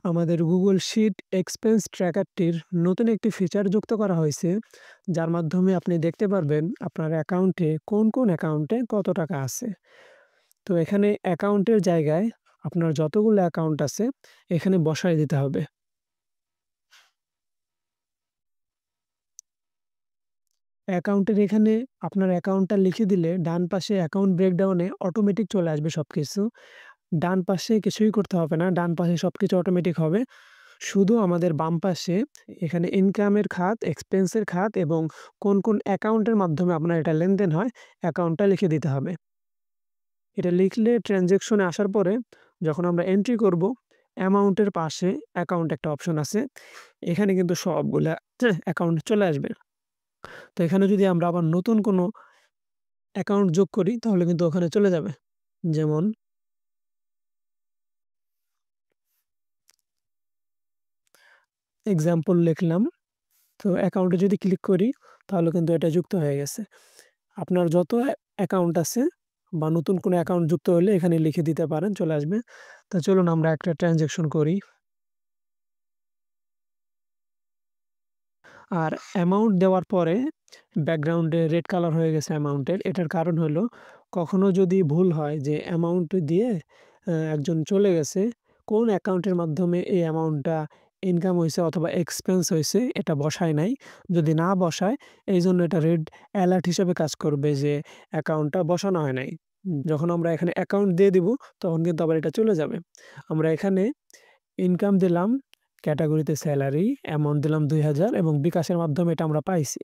আমাদের Google sheet expense ট্র্যাকারটির নতুন একটি ফিচার যুক্ত করা হয়েছে, যার মাধ্যমে আপনি দেখতে পারবেন আপনার অ্যাকাউন্টে কোন অ্যাকাউন্টে কত টাকা আছে। তো এখানে অ্যাকাউন্টের জায়গায় আপনার যতগুলো অ্যাকাউন্ট আছে এখানে বসায় দিতে হবে। অ্যাকাউন্টের এখানে আপনার অ্যাকাউন্টটা লিখে দিলে ডান পাশে অ্যাকাউন্ট ব্রেকডাউনে অটোমেটিক চলে আসবে সবকিছু। ডান পাশে কিছুই করতে হবে না। ডান পাশে সবকিছু অটোমেটিক হবে। শুধু আমাদের বাম পাশে এখানে ইনকামের খাত, এক্সপেন্সের খাত এবং কোন অ্যাকাউন্টের মাধ্যমে আপনার এটা লেনদেন হয়, অ্যাকাউন্টটা লিখে দিতে হবে। এটা লিখলে ট্রান্সেকশনে আসার পরে যখন আমরা এন্ট্রি করব, অ্যামাউন্টের পাশে অ্যাকাউন্ট একটা অপশন আছে। এখানে কিন্তু সবগুলা অ্যাকাউন্ট চলে আসবে। তো এখানে যদি আমরা আবার নতুন কোনো অ্যাকাউন্ট যোগ করি তাহলে কিন্তু ওখানে চলে যাবে। যেমন এক্সাম্পল লিখলাম। তো অ্যাকাউন্টে যদি ক্লিক করি তাহলে কিন্তু এটা যুক্ত হয়ে গেছে। আপনার যত অ্যাকাউন্ট আছে বা নতুন কোনো অ্যাকাউন্ট যুক্ত হলে এখানে লিখে দিতে পারেন, চলে আসবে। তো চলুন আমরা একটা ট্রান্সেকশন করি। আর অ্যামাউন্ট দেওয়ার পরে ব্যাকগ্রাউন্ডে রেড কালার হয়ে গেছে অ্যামাউন্টের। এটার কারণ হলো কখনো যদি ভুল হয় যে অ্যামাউন্ট দিয়ে একজন চলে গেছে, কোন অ্যাকাউন্টের মাধ্যমে এই অ্যামাউন্টটা ইনকাম হইছে অথবা এক্সপেন্স হইছে এটা বসায় নাই। যদি না বসায় এইজন্য এটা রেড অ্যালার্ট হিসেবে কাজ করবে যে অ্যাকাউন্টটা বসানো হয় নাই। যখন আমরা এখানে অ্যাকাউন্ট দিয়ে দিব তখন কিন্তু আবার এটা চলে যাবে। আমরা এখানে ইনকাম দিলাম, ক্যাটেগরিতে স্যালারি, অ্যামাউন্ট দিলাম ২,০০০ এবং বিকাশের মাধ্যমে এটা আমরা পাইছি।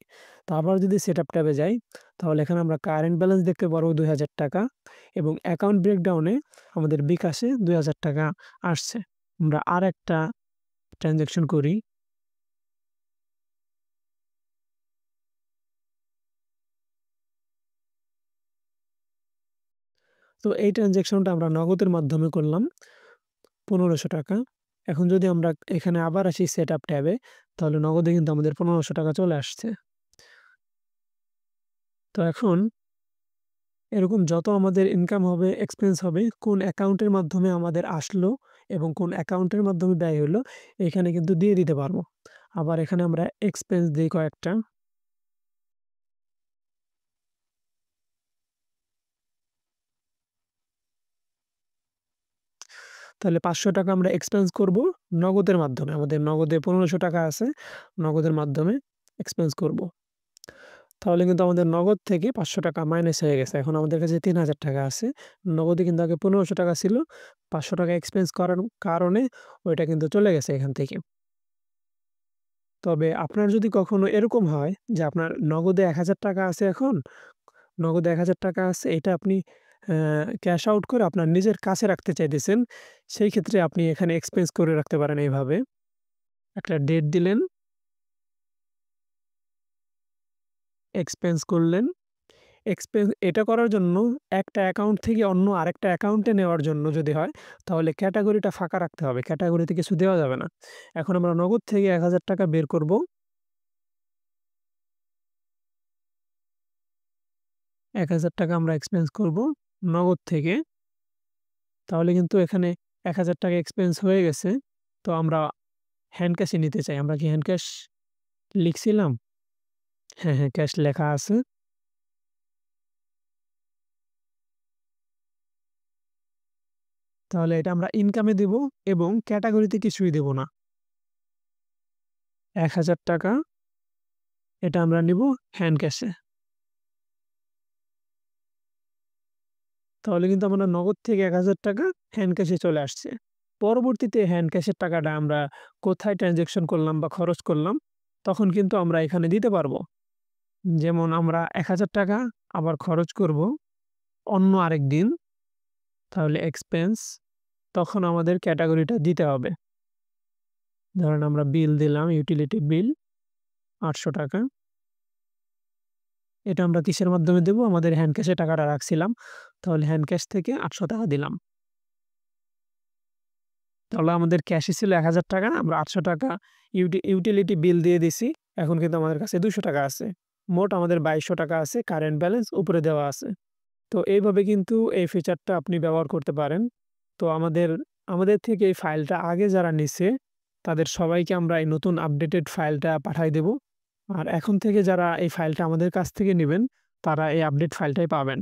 তো আবার যদি সেটআপ ট্যাবে যাই, তাহলে এখানে আমরা কারেন্ট ব্যালেন্স দেখতে পারবো ৳২,০০০ এবং অ্যাকাউন্ট ব্রেকডাউনে আমাদের বিকাশে ৳২,০০০ আসছে। আমরা আরেকটা ট্রান্সেকশন করি। তো এই ট্রান্সেকশনটা আমরা নগদের মাধ্যমে করলাম ৳১৫০০। এখন যদি আমরা এখানে আবার আসি সেটআপ ট্যাবে, তাহলে নগদে কিন্তু আমাদের ৳১৫০০ চলে আসছে। তো এখন এরকম যত আমাদের ইনকাম হবে, এক্সপেন্স হবে, কোন অ্যাকাউন্টের মাধ্যমে আমাদের আসলো এবং কোন অ্যাকাউন্টের মাধ্যমে ব্যয় হলো, এখানে কিন্তু দিয়ে দিতে পারবো। আবার এখানে আমরা এক্সপেন্স দেই কয়েকটা। তাহলে ৳৫০০ আমরা এক্সপেন্স করব নগদের মাধ্যমে। আমাদের নগদে ৳১৫০০ আছে, নগদের মাধ্যমে এক্সপেন্স করব। তাহলে কিন্তু আমাদের নগদ থেকে ৳৫০০ মাইনাস হয়ে গেছে। এখন আমাদের কাছে ৳৩,০০০ আছে। নগদে কিন্তু আগে ৳১৫০০ ছিল। ৳৫০০ এক্সপেন্স করার কারণে ওইটা কিন্তু চলে গেছে এখান থেকে। তবে আপনার যদি কখনো এরকম হয় যে আপনার নগদে ৳১,০০০ আছে এখন, নগদে ৳১,০০০ আছে এটা আপনি ক্যাশ আউট করে আপনার নিজের কাছে রাখতে চাইতেছেন, সেই ক্ষেত্রে আপনি এখানে এক্সপেন্স করে রাখতে পারেন এইভাবে। একটা ডেট দিলেন, এক্সপেন্স করলেন। এটা করার জন্য একটা অ্যাকাউন্ট থেকে অন্য আরেকটা অ্যাকাউন্টে নেওয়ার জন্য যদি হয়, তাহলে ক্যাটেগরিটা ফাঁকা রাখতে হবে। ক্যাটেগরিতে কিছু দেওয়া যাবে না। এখন আমরা নগদ থেকে ৳১,০০০ বের করব। ৳১,০০০ আমরা এক্সপেন্স করব নগদ থেকে। তাহলে কিন্তু এখানে ৳১,০০০ এক্সপেন্স হয়ে গেছে। তো আমরা হ্যান্ড ক্যাশে নিতে চাই। আমরা কি হ্যান্ড ক্যাশ লিখছিলাম? হ্যাঁ, ক্যাশ লেখা আছে। তাহলে এটা আমরা ইনকামে দিব এবং ক্যাটেগরিতে কিছুই দেব না। ৳১,০০০ এটা আমরা নিব হ্যান্ড ক্যাশে। তাহলে কিন্তু আমরা নগদ থেকে ৳১,০০০ হ্যান্ড ক্যাশে চলে আসছে। পরবর্তীতে হ্যান্ড ক্যাশের টাকাটা আমরা কোথায় ট্রান্সেকশন করলাম বা খরচ করলাম, তখন কিন্তু আমরা এখানে দিতে পারবো। যেমন আমরা ৳১,০০০ আবার খরচ করব অন্য আরেকদিন, তাহলে এক্সপেন্স, তখন আমাদের ক্যাটেগরিটা দিতে হবে। ধরেন আমরা বিল দিলাম, ইউটিলিটি বিল ৳৮০০। এটা আমরা কিসের মাধ্যমে দেব? আমাদের হ্যান্ড ক্যাশে টাকাটা রাখছিলাম। তাহলে হ্যান্ড ক্যাশ থেকে ৳৮০০ দিলাম। তাহলে আমাদের ক্যাশে ছিল ৳১,০০০, আমরা ৳৮০০ ইউটিলিটি বিল দিয়ে দিছি। এখন কিন্তু আমাদের কাছে ৳২০০ আছে। মোট আমাদের ৳২২০০ আছে কারেন্ট ব্যালেন্স উপরে দেওয়া আছে। তো এইভাবে কিন্তু এই ফিচারটা আপনি ব্যবহার করতে পারেন। তো আমাদের থেকে এই ফাইলটা আগে যারা নিছে, তাদের সবাইকে আমরা এই নতুন আপডেটেড ফাইলটা পাঠায় দেব। আর এখন থেকে যারা এই ফাইলটা আমাদের কাছ থেকে নিবেন, তারা এই আপডেট ফাইলটাই পাবেন।